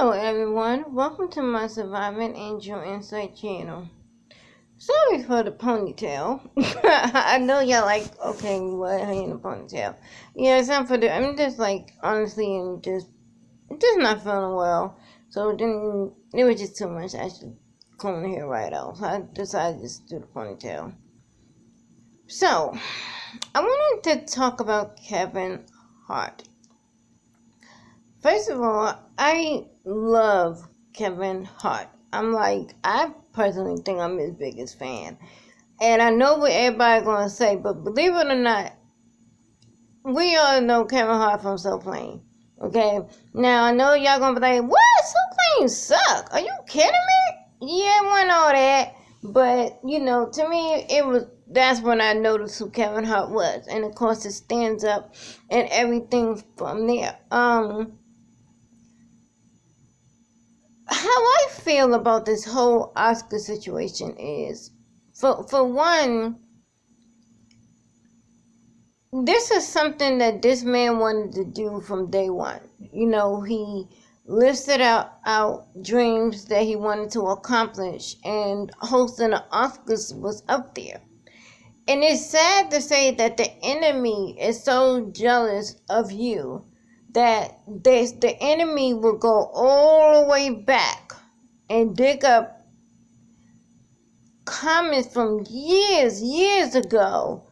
Hello everyone, welcome to my Surviving Angel Insight channel. Sorry for the ponytail. I know y'all like, okay, what, how you in a ponytail? Yeah, it's not for the, I'm just like, honestly, I'm just not feeling well. So then, it was just too much, I should comb the hair right out. So I decided to just do the ponytail. So, I wanted to talk about Kevin Hart. First of all, I love Kevin Hart. I personally think I'm his biggest fan. And I know what everybody's going to say, but believe it or not, we all know Kevin Hart from So Plain. Okay? Now, I know y'all going to be like, what? So Plain suck. Are you kidding me? Yeah, it wasn't all that. But, to me, that's when I noticed who Kevin Hart was. And, of course, it stands up and everything from there. How I feel about this whole Oscar situation is, for one, this is something that this man wanted to do from day one. He listed out dreams that he wanted to accomplish, and hosting the Oscars was up there. And it's sad to say that the enemy is so jealous of you that the enemy will go all the way back and dig up comments from years ago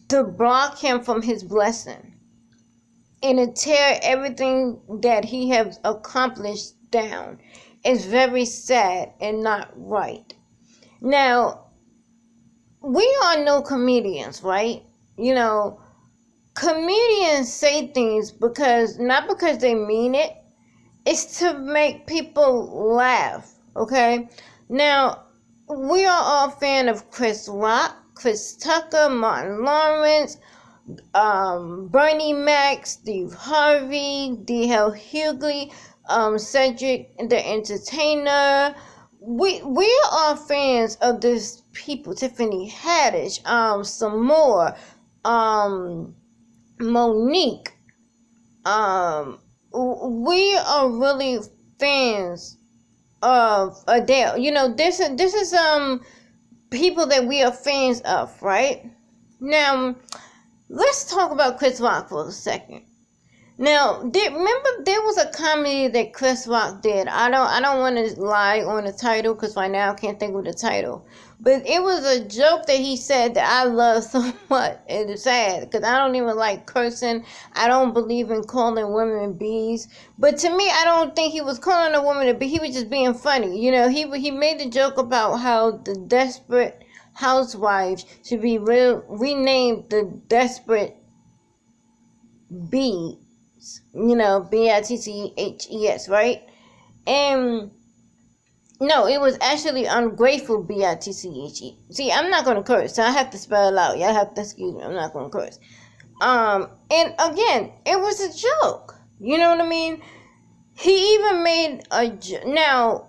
to block him from his blessing and to tear everything that he has accomplished down. It's very sad and not right. Now, we are no comedians, right? Comedians say things not because they mean it. It's to make people laugh, okay? Now, we are all fans of Chris Rock, Chris Tucker, Martin Lawrence, Bernie Mac, Steve Harvey, D.L. Hughley, Cedric the Entertainer. We are fans of these people. Tiffany Haddish, some more, Monique. We are really fans of Adele. This is people that we are fans of, right? Now, let's talk about Chris Rock for a second. Now, remember there was a comedy that Chris Rock did. I don't want to lie on the title because right now I can't think of the title. But it was a joke that he said that I love so much. And it's sad because I don't even like cursing. I don't believe in calling women bees. But to me, I don't think he was calling a woman a bee. He was just being funny. He made the joke about how the Desperate Housewives should be renamed the Desperate Bee. Bitches, right? And no, it was actually ungrateful, bitches. See, I'm not gonna curse, so I have to spell it out. Y'all have to excuse me. I'm not gonna curse. And again, it was a joke. You know what I mean? He even made a now.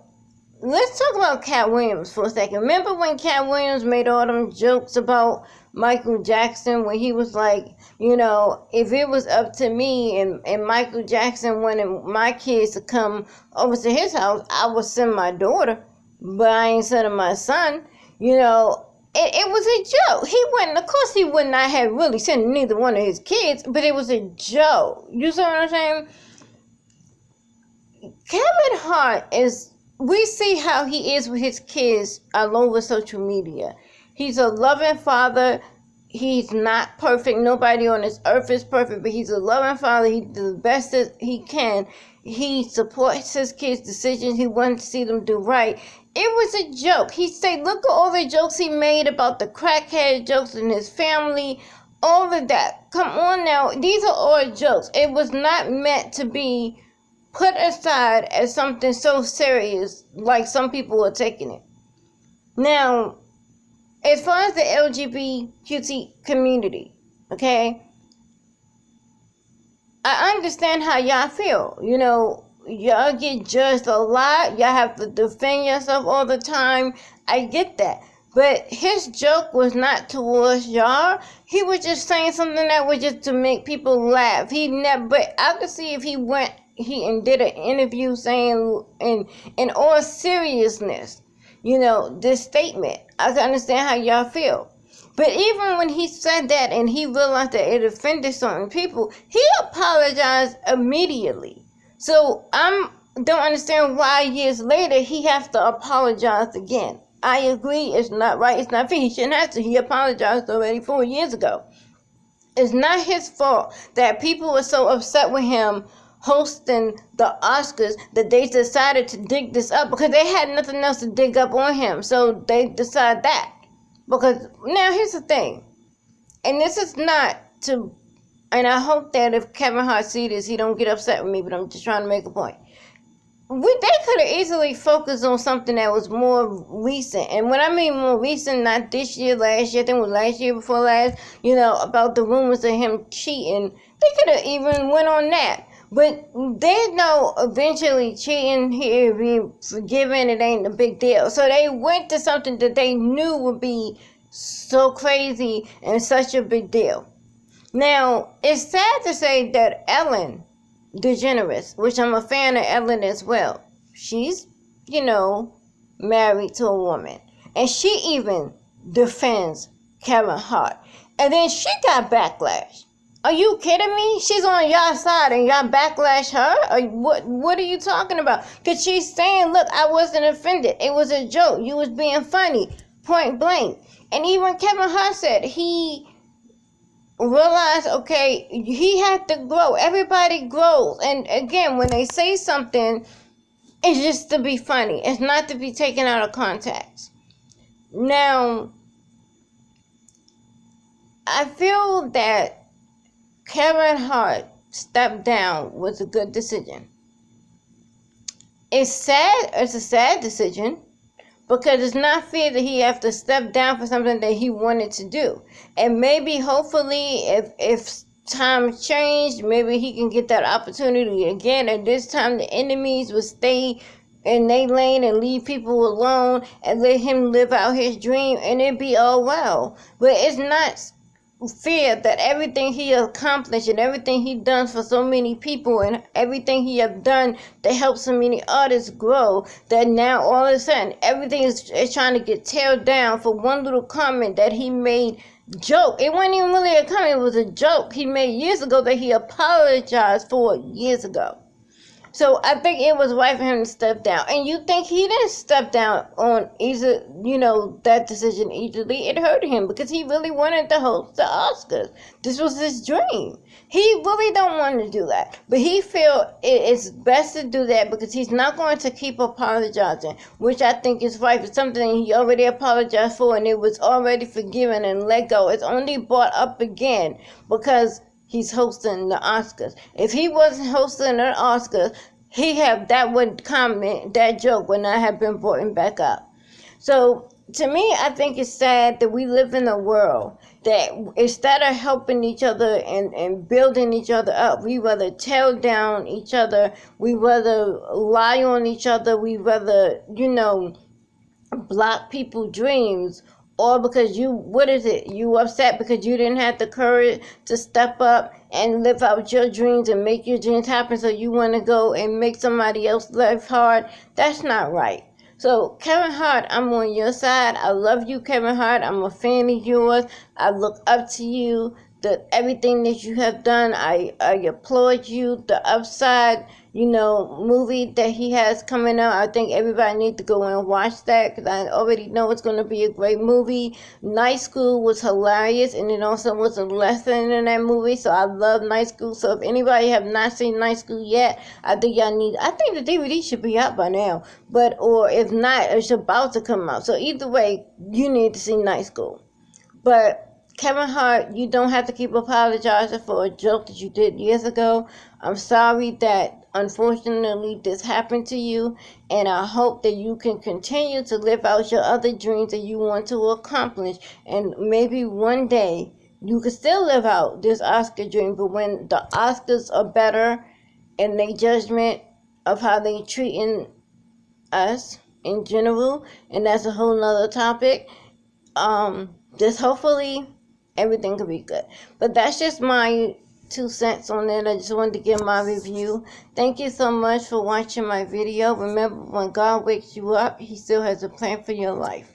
Let's talk about Cat Williams for a second. Remember when Cat Williams made all them jokes about Michael Jackson when he was like, if it was up to me and Michael Jackson wanted my kids to come over to his house, I would send my daughter, but I ain't sending my son. It was a joke. Of course he would not have really sent neither one of his kids, but it was a joke. You see what I'm saying? Kevin Hart we see how he is with his kids all over social media. He's a loving father. He's not perfect. Nobody on this earth is perfect, but he's a loving father. He does the best that he can. He supports his kids' decisions. He wants to see them do right. It was a joke. He said, look at all the jokes he made about the crackhead jokes in his family, all of that. Come on now. These are all jokes. It was not meant to be put aside as something so serious like some people are taking it. Now, as far as the LGBTQ community, okay, I understand how y'all feel. Y'all get judged a lot. Y'all have to defend yourself all the time. I get that. But his joke was not towards y'all. He was just saying something that was just to make people laugh. But I could see if he went he did an interview saying, in all seriousness, this statement. I can understand how y'all feel. But even when he said that and he realized that it offended certain people, he apologized immediately. So I don't understand why years later he has to apologize again. I agree, it's not right, it's not fair. He shouldn't have to. He apologized already 4 years ago. It's not his fault that people were so upset with him hosting the Oscars that they decided to dig this up because they had nothing else to dig up on him. So they decided that. Because now here's the thing, and this is not to, and I hope that if Kevin Hart sees this, he don't get upset with me, but I'm just trying to make a point. They could have easily focused on something that was more recent. And when I mean more recent, not this year, last year, I think it was last year before last, about the rumors of him cheating. They could have even went on that. But they know eventually cheating here be forgiven, it ain't a big deal. So they went to something that they knew would be so crazy and such a big deal. Now, it's sad to say that Ellen DeGeneres, which I'm a fan of Ellen as well, she's, married to a woman. And she even defends Kevin Hart. And then she got backlash. Are you kidding me? She's on y'all side and y'all backlash her? Or what are you talking about? Because she's saying, look, I wasn't offended. It was a joke. You was being funny. Point blank. And even Kevin Hart said he realized, okay, he had to grow. Everybody grows. And again, when they say something, it's just to be funny. It's not to be taken out of context. Now, I feel that Kevin Hart stepped down was a good decision. It's sad. It's a sad decision because it's not fair that he have to step down for something that he wanted to do. And maybe, hopefully, if times change, maybe he can get that opportunity again. And this time, the enemies will stay in their lane and leave people alone and let him live out his dream, and it'd be all well. But it's not fear that everything he accomplished and everything he done for so many people and everything he have done to help so many artists grow, that now all of a sudden everything is trying to get teared down for one little comment that he made. Joke. It wasn't even really a comment, it was a joke he made years ago that he apologized for years ago. So I think it was right for him to step down. And you think he didn't step down on either, that decision easily. It hurt him because he really wanted to host the Oscars. This was his dream. He really don't want to do that. But he feel it's best to do that because he's not going to keep apologizing, which I think is right. For something he already apologized for and it was already forgiven and let go. It's only brought up again because he's hosting the Oscars. If he wasn't hosting the Oscars, that joke would not have been brought back up. So to me, I think it's sad that we live in a world that instead of helping each other and building each other up, we rather tear down each other, we rather lie on each other, we rather, block people's dreams. Or because you upset because you didn't have the courage to step up and live out your dreams and make your dreams happen, so you want to go and make somebody else live hard. That's not right. So Kevin Hart, I'm on your side. I love you, Kevin Hart. I'm a fan of yours. I look up to you. Everything that you have done, I applaud you. The Upside, movie that he has coming out, I think everybody needs to go and watch that because I already know it's going to be a great movie. Night School was hilarious, and it also was a lesson in that movie, so I love Night School. So if anybody have not seen Night School yet, I think the DVD should be out by now, or if not, it's about to come out. So either way, you need to see Night School. But Kevin Hart, you don't have to keep apologizing for a joke that you did years ago. I'm sorry that unfortunately this happened to you, and I hope that you can continue to live out your other dreams that you want to accomplish, and maybe one day you can still live out this Oscar dream. But when the Oscars are better in their judgment of how they treating us in general, and that's a whole nother topic, just hopefully everything could be good. But that's just my 2 cents on it. I just wanted to give my review. Thank you so much for watching my video. Remember, when God wakes you up, He still has a plan for your life.